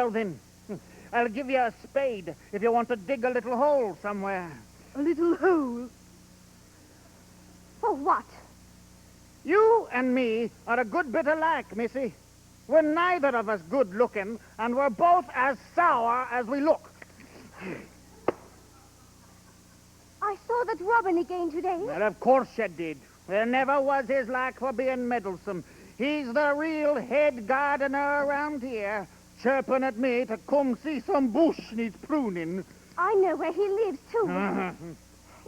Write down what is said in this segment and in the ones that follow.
Well then, I'll give you a spade if you want to dig a little hole somewhere. A little hole? For what? You and me are a good bit alike, missy. We're neither of us good looking, and we're both as sour as we look. I saw that robin again today. Well, of course you did. There never was his like for being meddlesome. He's the real head gardener around here, chirping at me to come see some bush needs pruning. I know where he lives, too.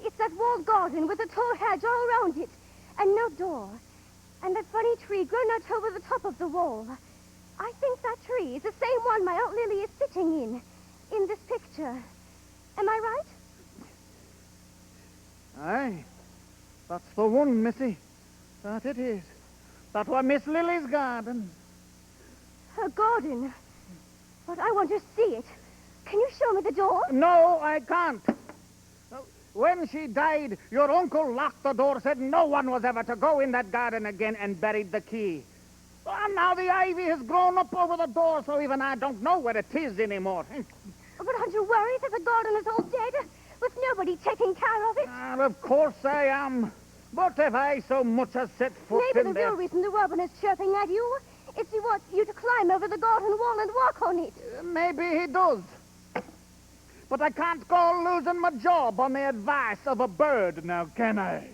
It's that walled garden with a tall hedge all around it, and no door, and that funny tree grown out over the top of the wall. I think that tree is the same one my Aunt Lily is sitting in this picture. Am I right? Aye, that's the one, missy. That it is. That was Miss Lily's garden. Her garden? But I want to see it. Can you show me the door? No, I can't. When she died, your uncle locked the door, said no one was ever to go in that garden again, and buried the key. And now the ivy has grown up over the door, so even I don't know where it is anymore. But aren't you worried that the garden is all dead, with nobody taking care of it? Well, of course I am. But if I so much as set foot Maybe in the real reason the robin is chirping at you is he wants you to climb over the garden wall and walk on it. Maybe he does. But I can't go losing my job on the advice of a bird now, can I?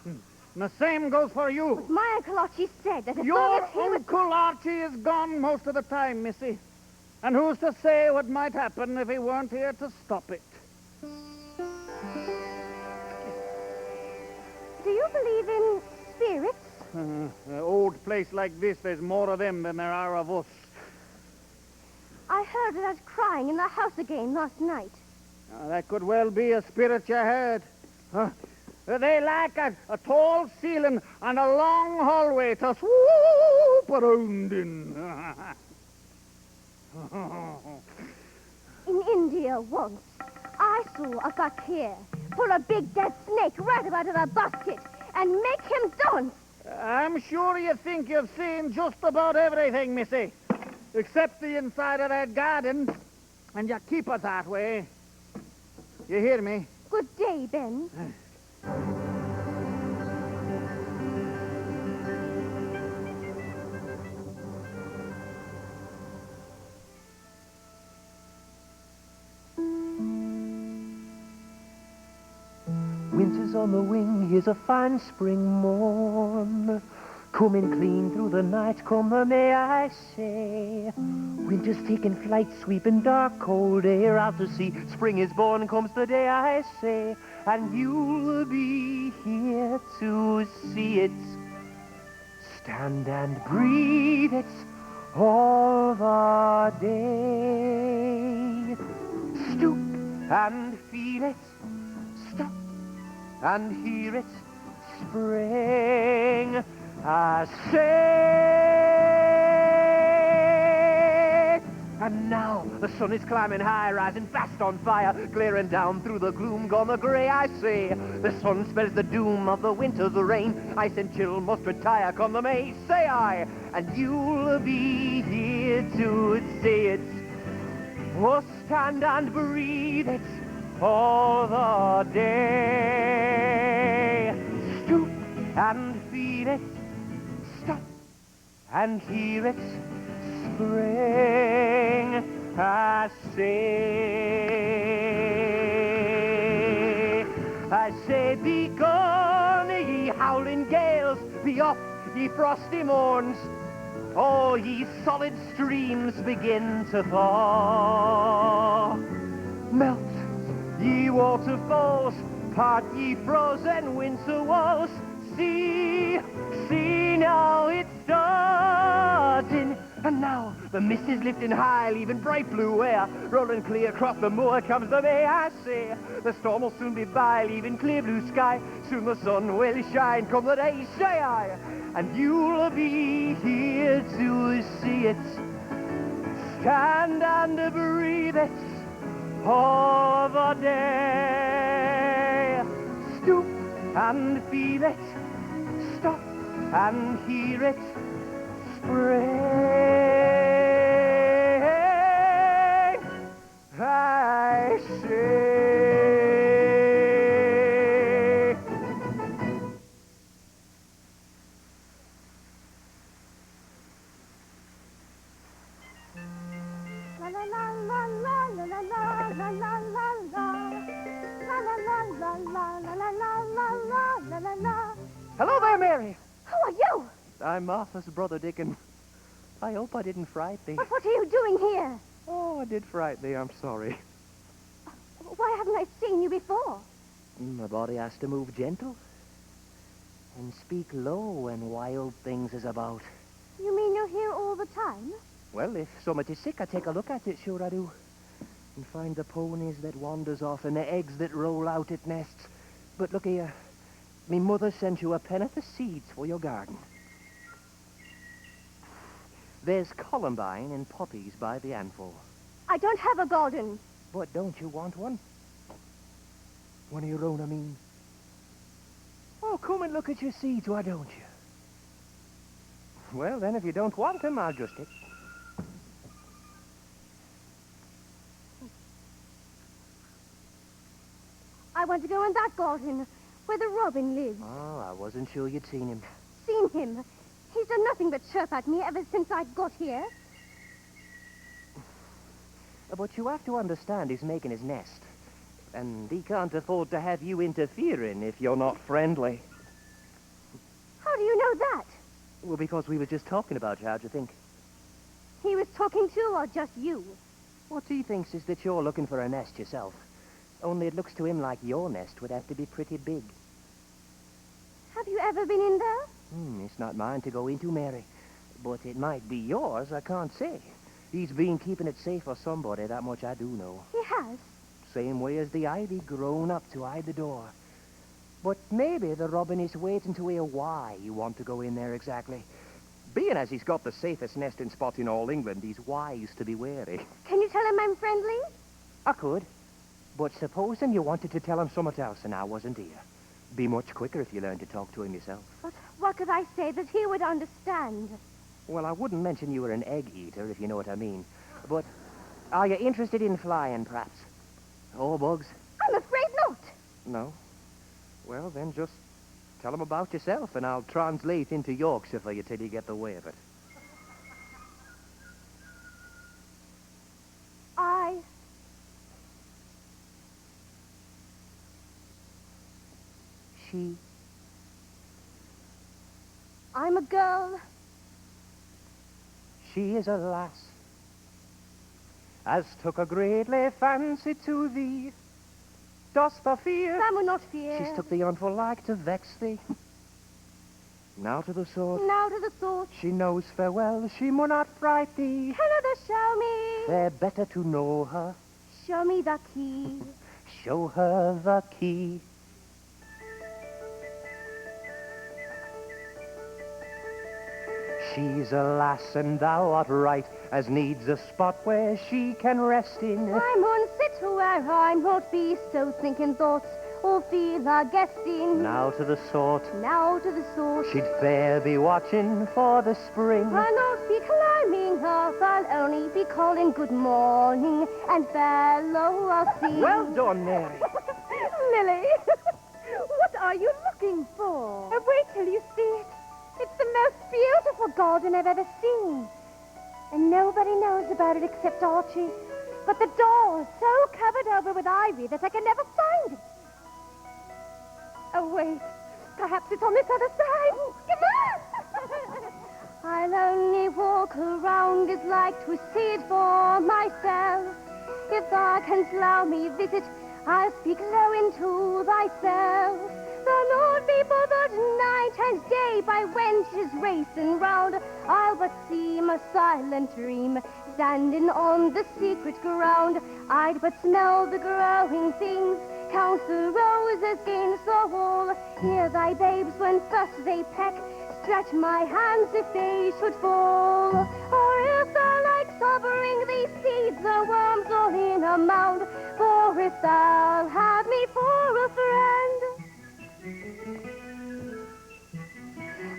And the same goes for you. But my Uncle Archie said that as long Your as he was... Uncle Archie is gone most of the time, missy. And who's to say what might happen if he weren't here to stop it? Do you believe in spirits? An old place like this, there's more of them than there are of us. I heard that crying in the house again last night. That could well be a spirit you heard. They like a tall ceiling and a long hallway to swoop around in. In India once, I saw a fakir pull a big dead snake right out of a basket and make him dance. I'm sure you think you've seen just about everything, missy. Except the inside of that garden. And you keep it that way. You hear me? Good day, Ben. Winter's on the wing, here's a fine spring morn. Coming clean through the night, come the May, I say. Winter's taking flight, sweeping dark, cold air out to sea. Spring is born, comes the day, I say. And you'll be here to see it. Stand and breathe it all the day. Stoop and feel it. Stop and hear it. Spring, I say. And now the sun is climbing high, rising fast on fire, glaring down through the gloom, gone the grey, I say. The sun spells the doom of the winter's rain. Ice and chill must retire, come the May, say I. And you'll be here to see it. Oh, stand and breathe it all the day. Stoop and feel it. Stop and hear it. Spring, I say. I say, be gone, ye howling gales. Be off, ye frosty morns. Oh, ye solid streams, begin to thaw. Melt, ye waterfalls. Part ye frozen winter walls. See, see now it's starting. And now the mist is lifting high, leaving bright blue air. Rolling clear across the moor comes the May, I say. The storm will soon be by, leaving clear blue sky. Soon the sun will shine, come the day, say I. And you'll be here to see it. Stand and breathe it all the day. Stoop and feel it. Stop and hear it. Spring, la la la la la la la la la la la. La la la la la la la la la la la la. Hello there, Mary. Who are you? I'm Martha's brother, Dickon. I hope I didn't frighten thee. But what are you doing here? Oh, I did frighten thee. I'm sorry. Why haven't I seen you before? My body has to move gentle and speak low when wild things is about. You mean you're here all the time? Well, if somebody is sick, I take a look at it, sure I do. And find the ponies that wanders off and the eggs that roll out at nests. But look here, me mother sent you a pennyworth of seeds for your garden. There's columbine and poppies by the handful. I don't have a garden. But don't you want one? One of your own, I mean. Oh, come and look at your seeds, why don't you? Well, then, if you don't want them, I'll just take... I want to go in that garden where the robin lives. Oh, I wasn't sure you'd seen him. Seen him? He's done nothing but chirp at me ever since I got here. But you have to understand he's making his nest. And he can't afford to have you interfering if you're not friendly. How do you know that? Well, because we were just talking about you, how'd you think? He was talking to, or just you? What he thinks is that you're looking for a nest yourself. Only it looks to him like your nest would have to be pretty big. Have you ever been in there? It's not mine to go into, Mary. But it might be yours, I can't say. He's been keeping it safe for somebody, that much I do know. He has. Same way as the ivy grown up to hide the door. But maybe the robin is waiting to hear why you want to go in there exactly. Being as he's got the safest nesting spot in all England, he's wise to be wary. Can you tell him I'm friendly? I could. But supposing you wanted to tell him something else and I wasn't here. Be much quicker if you learned to talk to him yourself. But what could I say that he would understand? Well, I wouldn't mention you were an egg eater, if you know what I mean. But are you interested in flying, perhaps? Oh, bugs? I'm afraid not. No? Well, then just tell him about yourself, and I'll translate into Yorkshire for you till you get the way of it. She? I'm a girl. She is a lass, as took a greatly fancy to thee. Dost thou fear? Sam will not fear. She's took thee on for like to vex thee. Now to the sword. Now to the sword. She knows farewell, she mun not fright thee. Can others show me? They're better to know her. Show me the key. Show her the key. She's a lass, and thou art right, as needs a spot where she can rest in. I mun sit where I not be, so thinking thoughts, or feel a guesting. Now to the sort. Now to the sword. She'd fair be watching for the spring. I'll not be climbing up, I'll only be calling good morning, and fellow I'll see. Well done, Mary. Lily, what are you looking for? Wait till you see it. It's the most beautiful garden I've ever seen. And nobody knows about it except Archie. But the door's so covered over with ivy that I can never find it. Oh, wait. Perhaps it's on this other side. Come on! I'll only walk around it like to see it for myself. If thou canst allow me visit, I'll speak low into thyself. The Lord be bothered night and day by wenches racing round. I'll but seem a silent dream, standing on the secret ground. I'd but smell the growing things, count the roses against the wall. Hear thy babes when first they peck, stretch my hands if they should fall. Or if thou likes harboring these seeds, the worms all in a mound. For if thou have me for a friend,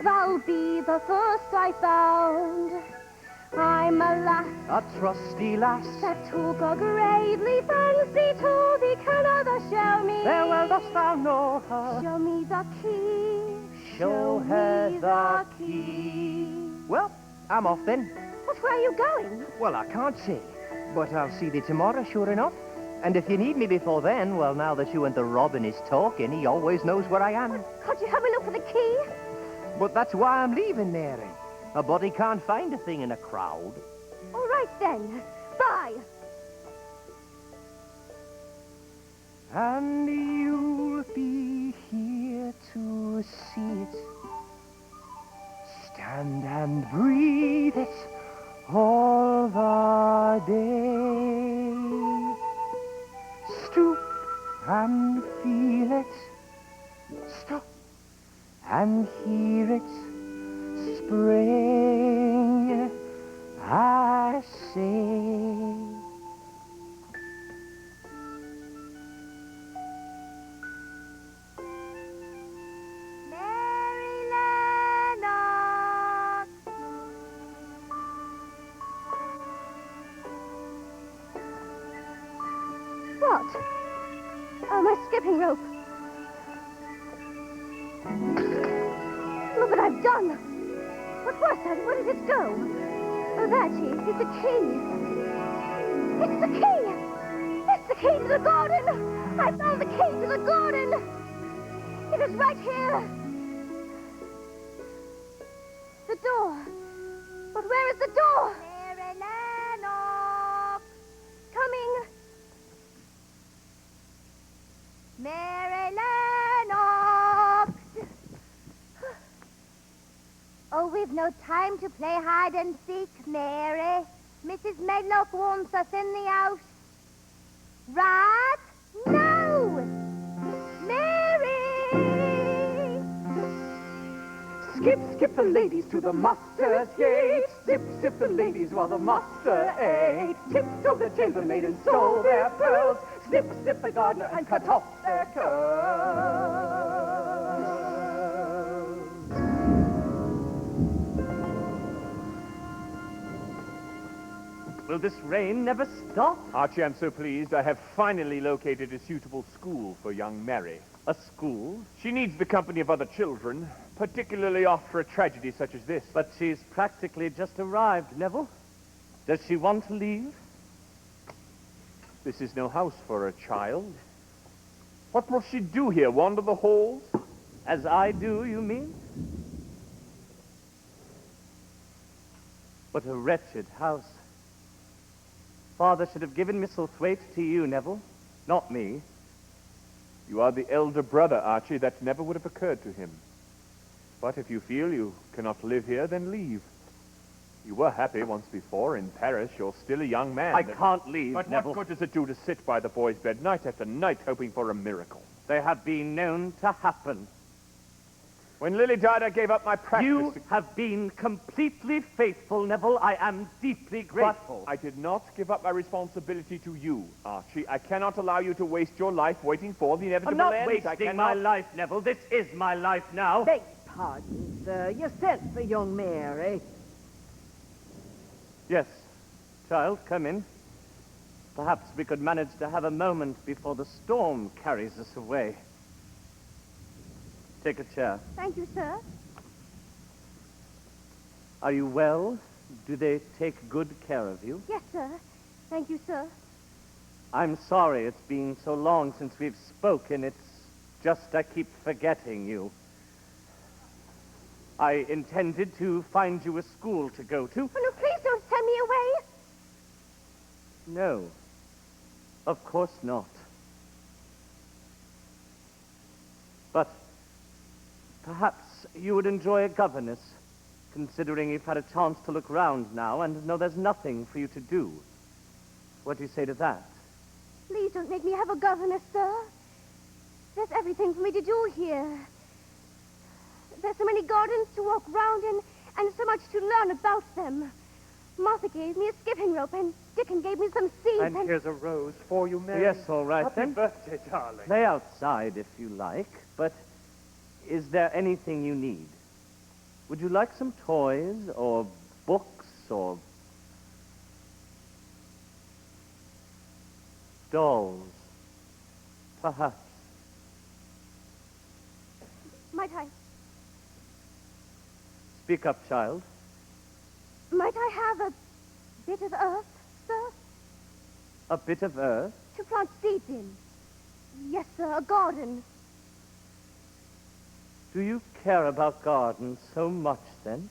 thou'll be the first I found. I'm a lass, A trusty lass. that took a greatly fancy to thee. Can other show me? There well dost thou know her. Show me the key. Show her the key. Well, I'm off then. But where are you going? Well, I can't say. But I'll see thee tomorrow, sure enough. And if you need me before then, well, now that you and the Robin is talking, he always knows where I am. Can't you help me look for the key? But that's why I'm leaving, Mary. A body can't find a thing in a crowd. All right, then. Bye. And you'll be here to see it. Stand and breathe it all the day. Stoop and feel it. Stop and hear it. Spring, I say. What? Oh, my skipping rope. Look what I've done. What was that? Where did it go? Oh, there she is. It's a key. It's the key. It's the key to the garden. I found the key to the garden. It is right here. The door. But where is the door? Mary Lennox. Coming. Mary Lennox! Oh, we've no time to play hide and seek, Mary. Mrs. Medlock wants us in the house. Right? No! Mary! Skip, skip the ladies to the master's gate. Zip, zip the ladies while the master ate. Tiptoe the chambermaid and stole their pearls. Snip, snip the gardener and cut off their curls. Will this rain never stop? Archie, I'm so pleased. I have finally located a suitable school for young Mary. A school? She needs the company of other children, particularly after a tragedy such as this. But she's practically just arrived, Neville. Does she want to leave? This is no house for a child. What will she do here? Wander the halls? As I do, you mean? What a wretched house. Father should have given Misselthwaite to you, Neville, not me. You are the elder brother, Archie. That never would have occurred to him. But if you feel you cannot live here, then leave. You were happy once before in Paris. You're still a young man. I can't leave, But Neville. what good does it do to sit by the boy's bed night after night hoping for a miracle? They have been known to happen. When Lily died, I gave up my practice. You have been completely faithful, Neville. I am deeply grateful. But I did not give up my responsibility to you, Archie. I cannot allow you to waste your life waiting for the inevitable I'm not end. wasting my life, Neville. This is my life now. Beg pardon, sir. You sent for young Mary. Yes. Child, come in. Perhaps we could manage to have a moment before the storm carries us away. Take a chair. Thank you, sir. Are you well? Do they take good care of you? Yes, sir. Thank you, sir. I'm sorry it's been so long since we've spoken. It's just I keep forgetting you. I intended to find you a school to go to. Oh, no, please don't send me away. No, of course not. But perhaps you would enjoy a governess, considering you've had a chance to look round now and know there's nothing for you to do. What do you say to that? Please don't make me have a governess, sir. There's everything for me to do here. There's so many gardens to walk round in, and so much to learn about them. Martha gave me a skipping rope, and Dickon gave me some seeds, And here's a rose for you, Mary. Yes, all right Happy then. birthday, darling. Play outside if you like, but is there anything you need? Would you like some toys or books or dolls? Perhaps. Might I Speak up, child. have a bit of earth, sir? A bit of earth? To plant seeds in. Yes, sir, a garden. Do you care about gardens so much, then?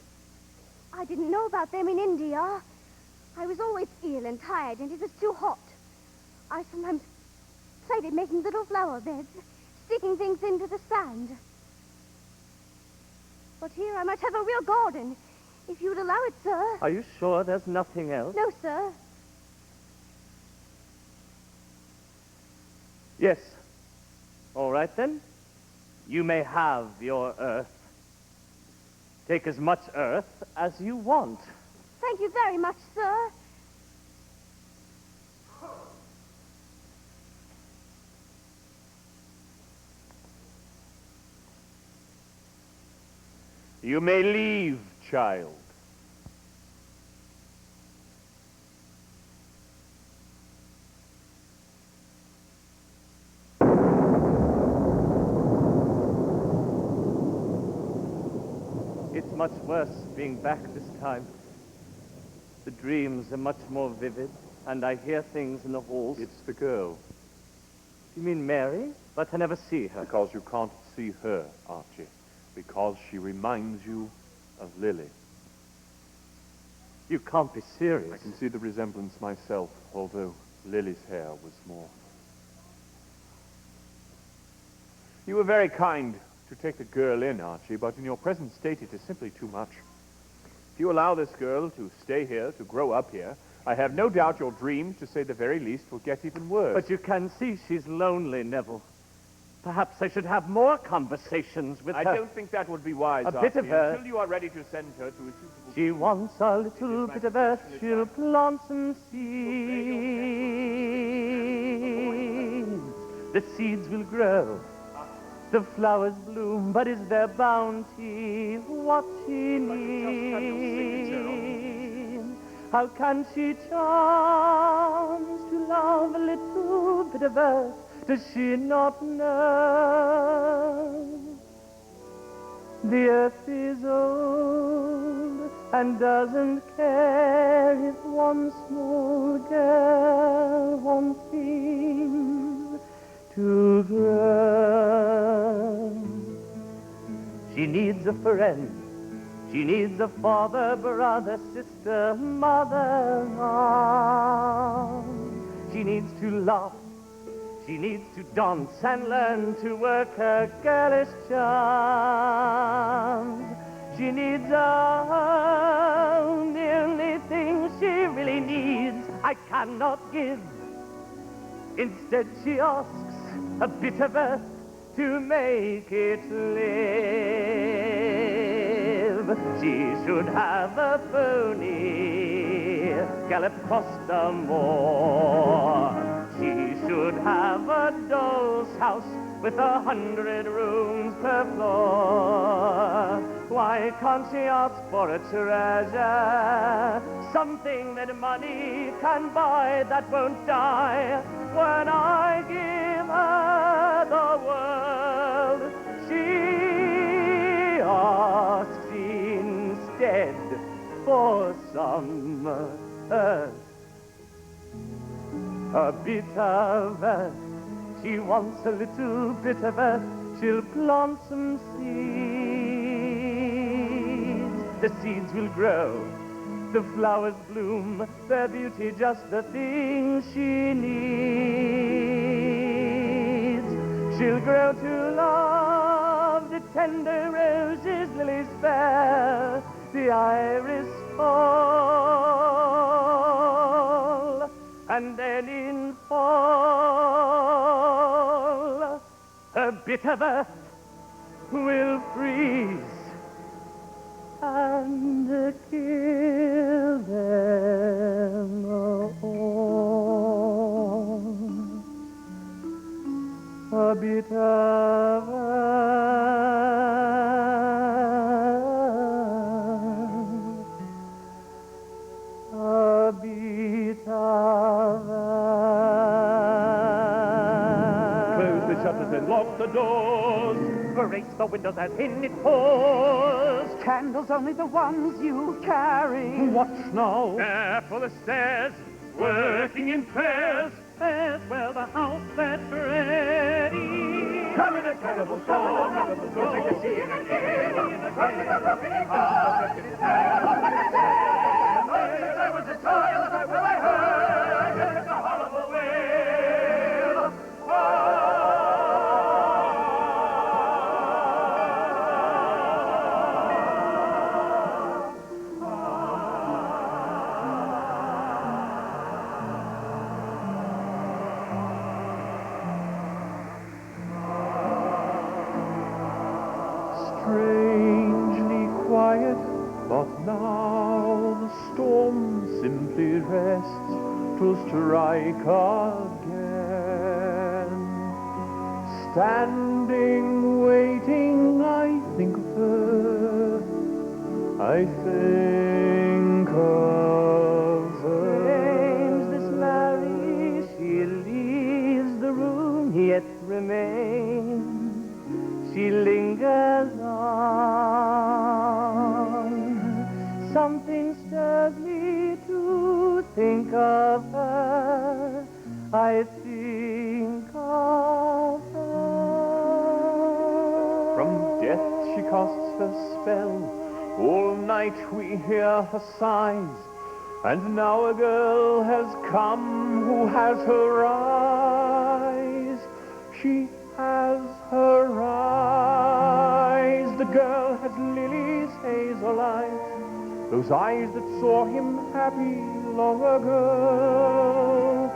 I didn't know about them in India. I was always ill and tired, and it was too hot. I sometimes played at making little flower beds, sticking things into the sand. But here I might have a real garden, if you'd allow it, sir. Are you sure there's nothing else? No, sir. Yes. All right, then. You may have your earth. Take as much earth as you want. Thank you very much, sir. You may leave, child. It's much worse being back this time. The dreams are much more vivid, and I hear things in the halls. It's the girl. You mean Mary? But I never see her. Because you can't see her, Archie. Because she reminds you of Lily. You can't be serious. I can see the resemblance myself, although Lily's hair was more. You were very kind to take the girl in, Archie, but in your present state it is simply too much. If you allow this girl to stay here, to grow up here, I have no doubt your dreams, to say the very least, will get even worse. But you can see she's lonely, Neville. Perhaps I should have more conversations with her. I don't think that would be wise, A bit of Archie, her. until you are ready to send her to a suitable... She wants a little bit of earth, she'll plant some seeds. The seeds will grow, the flowers bloom, but is their bounty what she needs? How can she chance to love a little bit of earth? Does she not know? The earth is old and doesn't care if one small girl wants things to grow. She needs a friend. She needs a father, brother, sister, mother, mom. She needs to laugh. She needs to dance and learn to work her girlish charms. She needs a home, the only thing she really needs I cannot give. Instead she asks a bit of earth to make it live. She should have a pony, gallop across the moor. She should have a doll's house with 100 rooms per floor. Why can't she ask for a treasure? Something that money can buy that won't die. When I give her the world, she asks instead for some earth. A bit of earth, she wants a little bit of earth, she'll plant some seeds. The seeds will grow, the flowers bloom, their beauty just the thing she needs. She'll grow to love the tender roses, lilies fair, the iris fall, and then in fall, a bit of earth will freeze and kill them all. A bit of earth, a bit of earth. Close the shutters and lock the doors. Brace the windows as in it pours. Candles only the ones you carry. Watch now. Careful the stairs. working in pairs. As well the house that's ready. Come in a terrible storm, like the sea in an air. There was a child, I heard, it's a horrible wail. Strangely quiet, but now the storm simply rests to strike again. Standing, waiting, I think of her. I think of her. Flames this marry, she leaves the room, yet remains. She lingers on. Something stirs me to think of her. I think of her. From death she casts her spell. All night we hear her sighs. And now a girl has come who has her eyes. She has her eyes. The girl has Lily's hazel eyes. Those eyes that saw him happy long ago.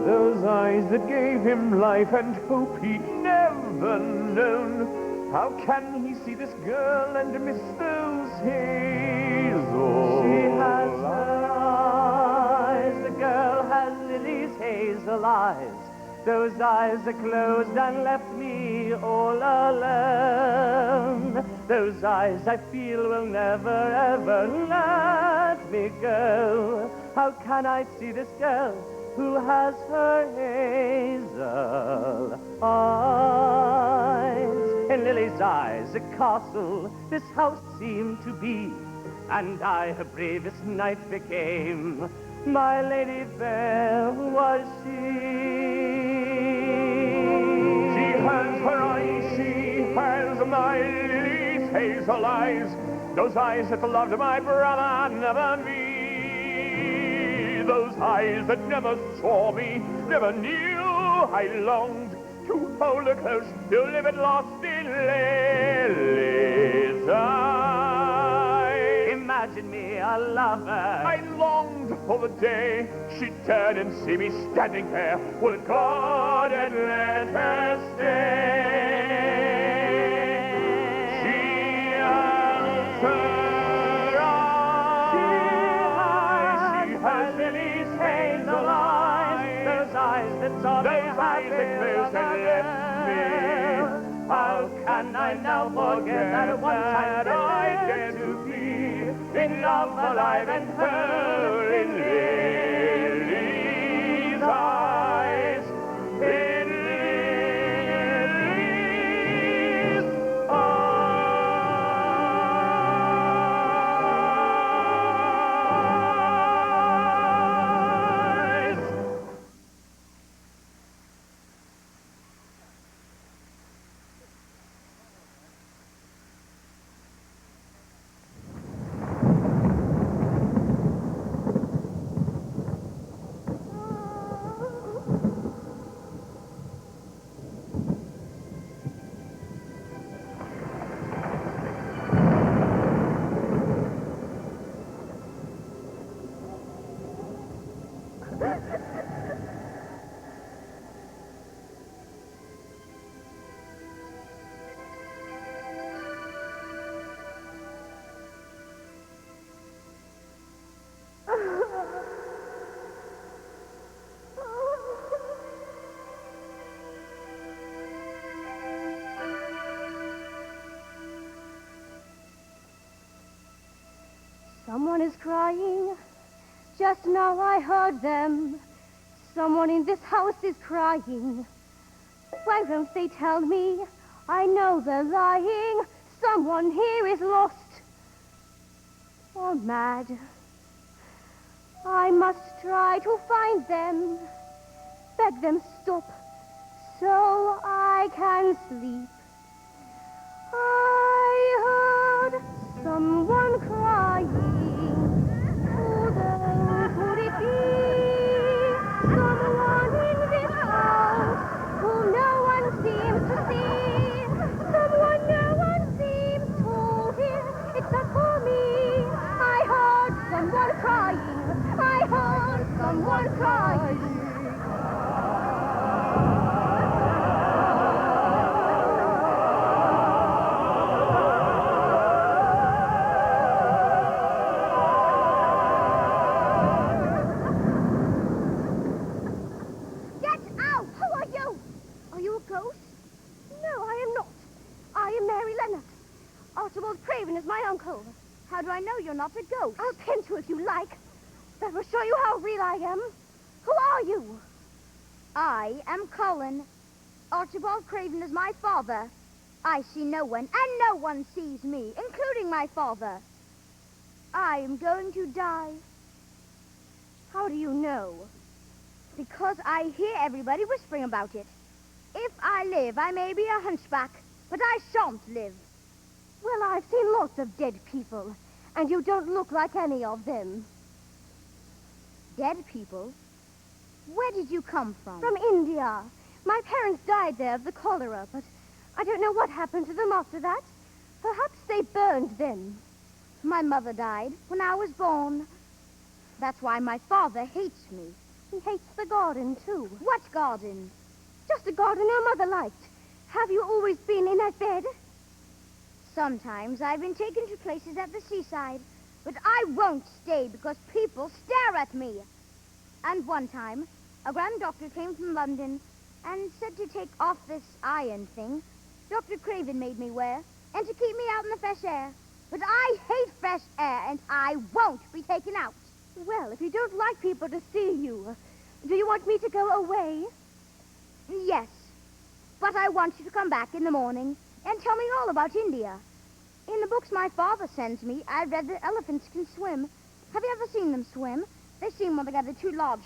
Those eyes that gave him life and hope he'd never known. How can he see this girl and miss those hazel She has her eyes? eyes. The girl has Lily's hazel eyes. Those eyes are closed and left me all alone. Those eyes I feel will never ever let me go. How can I see this girl who has her hazel eyes? In Lily's eyes, a castle this house seemed to be, and I her bravest knight became. My lady fair was she. She has her eyes, she has my Lily's hazel eyes. Those eyes that loved my brother, never me. Those eyes that never saw me, never knew I longed to hold her close, to live it lost in Lily's eyes. Imagine me a lover. I longed for the day she'd turn and see me standing there. Would God had let her stay? She has her eyes. She has Lily's hazel eyes. Those eyes that saw me happy closed and left me. How can I now forget that one time that I dared to be in love alive and her in Lily's eyes, in Lily's eyes. Someone is crying. Just now I heard them. Someone in this house is crying. Why don't they tell me? I know they're lying. Someone here is lost or mad. I must try to find them. Beg them stop, so I can sleep. I heard someone crying. Who then could it be? Someone in this house whom no one seems to see. Someone no one seems to hear, except for me. I heard someone crying. I heard someone crying. Is my uncle. How do I know you're not a ghost? I'll pinch you if you like. That will show you how real I am. Who are you? I am Colin. Archibald Craven is my father. I see no one, and no one sees me, including my father. I am going to die. How do you know? Because I hear everybody whispering about it. If I live, I may be a hunchback, but I shan't live. Well, I've seen lots of dead people, and you don't look like any of them. Dead people? Where did you come from? From India. My parents died there of the cholera, but I don't know what happened to them after that. Perhaps they burned them. My mother died when I was born. That's why my father hates me. He hates the garden, too. What garden? Just a garden our mother liked. Have you always been in that bed? Sometimes I've been taken to places at the seaside, but I won't stay because people stare at me. And one time, a grand doctor came from London and said to take off this iron thing Dr. Craven made me wear and to keep me out in the fresh air. But I hate fresh air, and I won't be taken out. Well, if you don't like people to see you, do you want me to go away? Yes, but I want you to come back in the morning and tell me all about India. In the books my father sends me, I've read that elephants can swim. Have you ever seen them swim? They seem altogether too large